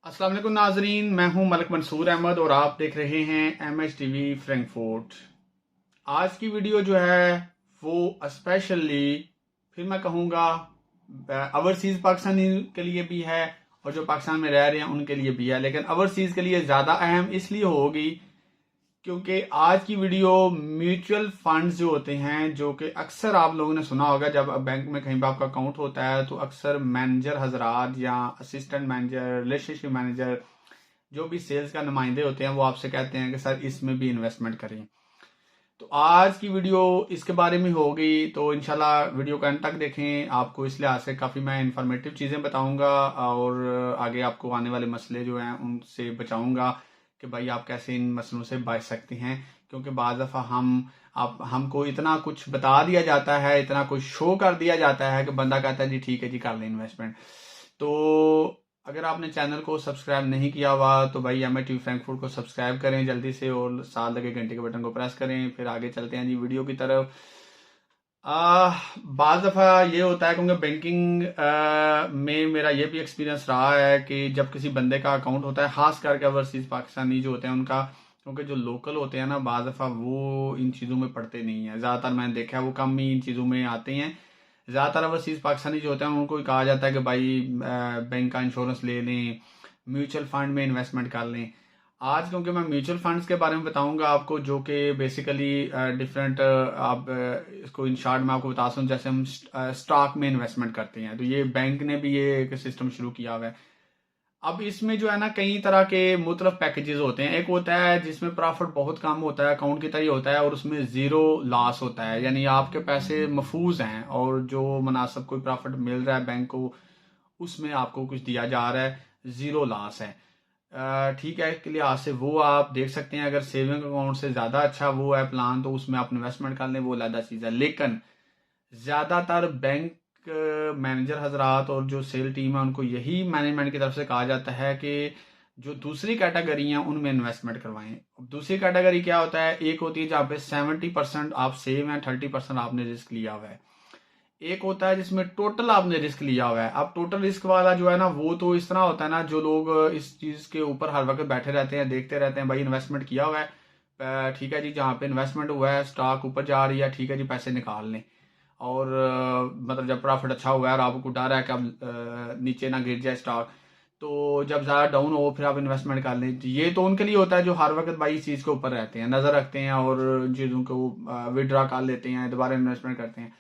अस्सलाम वालेकुम नाजरीन, मैं हूं मलिक मंसूर अहमद और आप देख रहे हैं MHTV फ्रैंकफर्ट। आज की वीडियो जो है वो स्पेशली फिर मैं कहूँगा ओवरसीज़ पाकिस्तानी के लिए भी है और जो पाकिस्तान में रह रहे हैं उनके लिए भी है, लेकिन ओवरसीज़ के लिए ज़्यादा अहम इसलिए होगी क्योंकि आज की वीडियो म्यूचुअल फंड्स जो होते हैं, जो कि अक्सर आप लोगों ने सुना होगा, जब बैंक में कहीं पर आपका अकाउंट होता है तो अक्सर मैनेजर हजरात या असिस्टेंट मैनेजर, रिलेशनशिप मैनेजर, जो भी सेल्स का नुमाइंदे होते हैं वो आपसे कहते हैं कि सर इसमें भी इन्वेस्टमेंट करें। तो आज की वीडियो इसके बारे में होगी, तो इंशाल्लाह वीडियो का अंत तक देखें। आपको इस लिहाज से काफ़ी मैं इंफॉर्मेटिव चीज़ें बताऊंगा और आगे आपको आने वाले मसले जो हैं उनसे बचाऊंगा कि भाई आप कैसे इन मसलों से बच सकते हैं। क्योंकि बाज़ दफ़ा हमको इतना कुछ बता दिया जाता है, इतना कुछ शो कर दिया जाता है कि बंदा कहता है जी ठीक है जी कर लें इन्वेस्टमेंट। तो अगर आपने चैनल को सब्सक्राइब नहीं किया हुआ तो भाई MHTV फ्रैंकफर्ट को सब्सक्राइब करें जल्दी से और साथ लगे घंटे के बटन को प्रेस करें। फिर आगे चलते हैं जी वीडियो की तरफ। बाज़ दफ़ा ये होता है क्योंकि बैंकिंग में मेरा ये भी एक्सपीरियंस रहा है कि जब किसी बंदे का अकाउंट होता है, खास करके ओवरसीज़ पाकिस्तानी जो होते हैं उनका, क्योंकि जो लोकल होते हैं ना बाज़ दफ़ा वो इन चीज़ों में पढ़ते नहीं है। ज़्यादातर मैंने देखा है वो कम ही इन चीज़ों में आते हैं। ज़्यादातर ओवरसीज़ पाकिस्तानी जो होते हैं उनको कहा जाता है कि भाई बैंक का इंश्योरेंस ले लें, म्यूचुअल फंड में इन्वेस्टमेंट कर लें। आज क्योंकि मैं म्यूचुअल फंड्स के बारे में बताऊंगा आपको, जो कि बेसिकली डिफरेंट आप इसको इन शॉर्ट में आपको बता सकूं, जैसे हम स्टॉक में इन्वेस्टमेंट करते हैं, तो ये बैंक ने भी ये एक सिस्टम शुरू किया हुआ है। अब इसमें जो है ना कई तरह के मुख्तलिफ पैकेजेस होते हैं। एक होता है जिसमें प्रॉफिट बहुत कम होता है, अकाउंट की तरह होता है, और उसमें जीरो लॉस होता है, यानी आपके पैसे महफूज हैं और जो मुनासिब कोई प्रॉफिट मिल रहा है बैंक को उसमें आपको कुछ दिया जा रहा है, जीरो लॉस है। ठीक है, के लिहाज से वो आप देख सकते हैं। अगर सेविंग अकाउंट से ज़्यादा अच्छा वो है प्लान तो उसमें आप इन्वेस्टमेंट कर लें, वो अलग चीज़ है। लेकिन ज़्यादातर बैंक मैनेजर हजरात और जो सेल टीम है उनको यही मैनेजमेंट की तरफ से कहा जाता है कि जो दूसरी कैटेगरी है उनमें इन्वेस्टमेंट करवाएं। अब दूसरी कैटेगरी क्या होता है? एक होती है जहाँ पे 70% आप सेव हैं, 30% आपने रिस्क लिया हुआ है। एक होता है जिसमें टोटल आपने रिस्क लिया हुआ है। अब टोटल रिस्क वाला जो है ना वो तो इस तरह होता है ना, जो लोग इस चीज के ऊपर हर वक्त बैठे रहते हैं, देखते रहते हैं भाई इन्वेस्टमेंट किया हुआ है, ठीक है जी, जहाँ पे इन्वेस्टमेंट हुआ है स्टॉक ऊपर जा रही है, ठीक है जी पैसे निकाल लें। और मतलब जब प्रॉफिट अच्छा हुआ है और आपको डर है कि अब नीचे ना गिर जाए स्टॉक, तो जब ज़्यादा डाउन हो फिर आप इन्वेस्टमेंट कर लें। तो ये तो उनके लिए होता है जो हर वक्त भाई इस चीज़ के ऊपर रहते हैं, नज़र रखते हैं और चीज़ों को विड्रा कर लेते हैं, दोबारा इन्वेस्टमेंट करते हैं।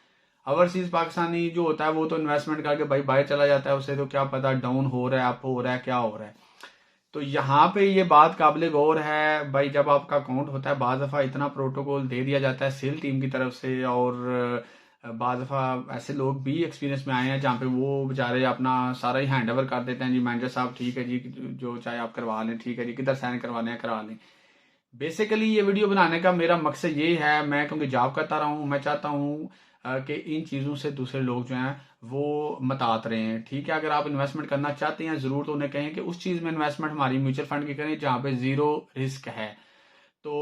ओवरसीज पाकिस्तानी जो होता है वो तो इन्वेस्टमेंट करके भाई बाहर चला जाता है, उसे तो क्या पता डाउन हो रहा है, अप हो रहा है, क्या हो रहा है। तो यहाँ पे ये बात काबिल गौर है भाई, जब आपका अकाउंट होता है बाज़ दफ़ा इतना प्रोटोकॉल दे दिया जाता है सेल टीम की तरफ से, और बाज़ दफ़ा ऐसे लोग भी एक्सपीरियंस में आए हैं जहाँ पे वो बेचारे अपना सारा ही हैंड ओवर कर देते हैं, जी मैनेजर साहब ठीक है जी, जो चाहे आप करवा लें, ठीक है जी, किधर साइन करवाने हैं करा लें। बेसिकली ये वीडियो बनाने का मेरा मकसद ये है, मैं क्योंकि जॉब करता रहा हूँ, मैं चाहता हूँ कि इन चीज़ों से दूसरे लोग जो हैं वो मतात रहे हैं। ठीक है, अगर आप इन्वेस्टमेंट करना चाहते हैं ज़रूर तो उन्हें कहें कि उस चीज़ में इन्वेस्टमेंट हमारी म्यूचुअल फंड की करें जहाँ पे ज़ीरो रिस्क है, तो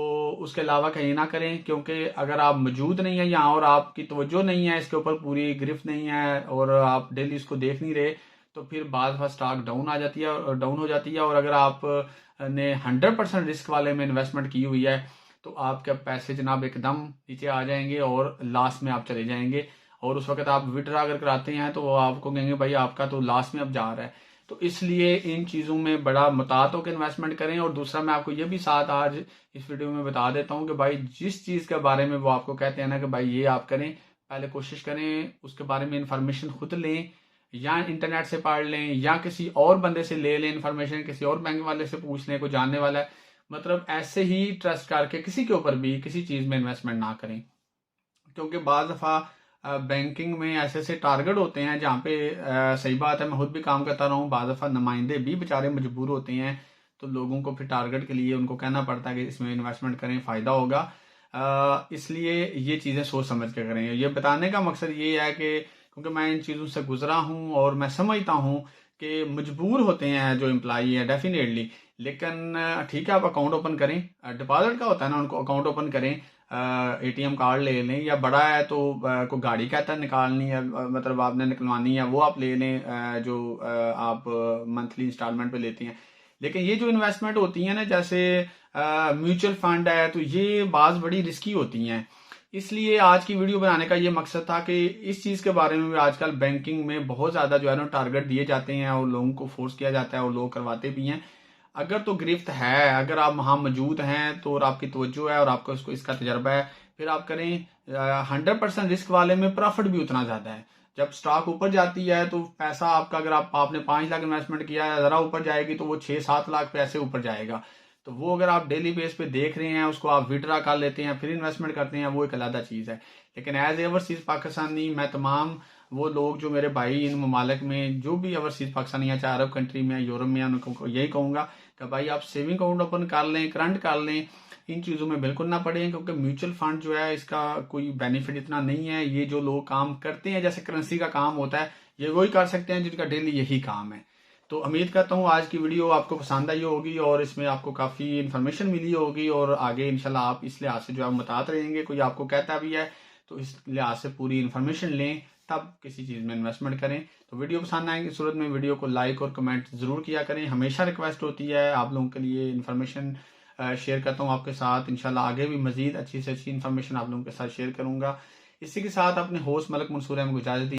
उसके अलावा कहीं ना करें। क्योंकि अगर आप मौजूद नहीं है यहाँ और आपकी तवज्जो नहीं है इसके ऊपर, पूरी गिरफ्त नहीं है और आप डेली इसको देख नहीं रहे, तो फिर बाद स्टॉक डाउन आ जाती है और डाउन हो जाती है। और अगर आप ने 100% रिस्क वाले में इन्वेस्टमेंट की हुई है तो आपके पैसे जनाब एकदम नीचे आ जाएंगे और लास्ट में आप चले जाएंगे। और उस वक्त आप विड्रा अगर कराते हैं तो वो आपको कहेंगे भाई आपका तो लास्ट में अब जा रहा है। तो इसलिए इन चीज़ों में बड़ा मुतात होकर इन्वेस्टमेंट करें। और दूसरा मैं आपको ये भी साथ आज इस वीडियो में बता देता हूँ कि भाई जिस चीज़ के बारे में वो आपको कहते हैं ना कि भाई ये आप करें, पहले कोशिश करें उसके बारे में इंफॉर्मेशन खुद लें, या इंटरनेट से पढ़ लें या किसी और बंदे से ले लें इन्फॉर्मेशन, किसी और बैंक वाले से पूछ लें, कोई जानने वाला है। मतलब ऐसे ही ट्रस्ट करके किसी के ऊपर भी किसी चीज़ में इन्वेस्टमेंट ना करें। क्योंकि बाज़ दफ़ा बैंकिंग में ऐसे ऐसे टारगेट होते हैं जहाँ पे सही बात है, मैं खुद भी काम करता रहा हूँ, बाज़ दफ़ा नुमाइंदे भी बेचारे मजबूर होते हैं, तो लोगों को फिर टारगेट के लिए उनको कहना पड़ता है कि इसमें इन्वेस्टमेंट करें, फ़ायदा होगा। इसलिए ये चीज़ें सोच समझ के करें। ये बताने का मकसद ये है कि क्योंकि मैं इन चीज़ों से गुजरा हूँ और मैं समझता हूँ कि मजबूर होते हैं जो एम्प्लॉई है डेफिनेटली। लेकिन ठीक है, आप अकाउंट ओपन करें, डिपॉजिट का होता है ना, उनको अकाउंट ओपन करें, ATM कार्ड ले लें, या बड़ा है तो कोई गाड़ी कहता है निकालनी है, मतलब आपने निकलवानी है, वो आप ले लें, जो आप मंथली इंस्टॉलमेंट पे लेते हैं। लेकिन ये जो इन्वेस्टमेंट होती है ना, जैसे म्यूचुअल फंड है, तो ये बाज बड़ी रिस्की होती हैं। इसलिए आज की वीडियो बनाने का ये मकसद था कि इस चीज़ के बारे में भी आजकल बैंकिंग में बहुत ज़्यादा जो है ना टारगेट दिए जाते हैं और लोगों को फोर्स किया जाता है और लोग करवाते भी हैं। अगर तो गिरफ्त है, अगर आप वहाँ मौजूद हैं तो, और आपकी तवज्जो है और आपको इसका तजर्बा है, फिर आप करें। 100% रिस्क वाले में प्रॉफिट भी उतना ज़्यादा है। जब स्टॉक ऊपर जाती है तो पैसा आपका, अगर आपने 5 लाख इन्वेस्टमेंट किया है, ज़रा ऊपर जाएगी तो वो 6-7 लाख पैसे ऊपर जाएगा। तो वो अगर आप डेली बेस पे देख रहे हैं, उसको आप विड्रा कर लेते हैं, फिर इन्वेस्टमेंट करते हैं, वो एक अलग चीज़ है। लेकिन एज ओवरसीज पाकिस्तानी, मैं तमाम वो लोग जो मेरे भाई इन ममालिक में जो भी ओवरसीज पाकिस्तानी या चाहे अरब कंट्री में, यूरोप में, उनको यही कहूँगा कि भाई आप सेविंग अकाउंट ओपन कर लें, करंट कर लें। इन चीज़ों में बिल्कुल ना पड़ें, क्योंकि म्यूचुअल फंड जो है इसका कोई बेनिफिट इतना नहीं है। ये जो लोग काम करते हैं, जैसे करेंसी का काम होता है, ये वही कर सकते हैं जिनका डेली यही काम है। तो उम्मीद करता हूँ आज की वीडियो आपको पसंद आई होगी और इसमें आपको काफ़ी इन्फॉर्मेशन मिली होगी, और आगे इंशाल्लाह आप इस लिहाज से जो है बताते रहेंगे। कोई आपको कहता भी है तो इस लिहाज से पूरी इन्फॉर्मेशन लें, तब किसी चीज़ में इन्वेस्टमेंट करें। तो वीडियो पसंद आएगी सूरत में वीडियो को लाइक और कमेंट ज़रूर किया करें। हमेशा रिक्वेस्ट होती है आप लोगों के लिए, इन्फॉर्मेशन शेयर करता हूँ आपके साथ। इंशाल्लाह आगे भी मजीद अच्छी से अच्छी इन्फॉर्मेशन आप लोगों के साथ शेयर करूँगा। इसी के साथ अपने होस्ट मलक मंसूर अहमद को इजाज़त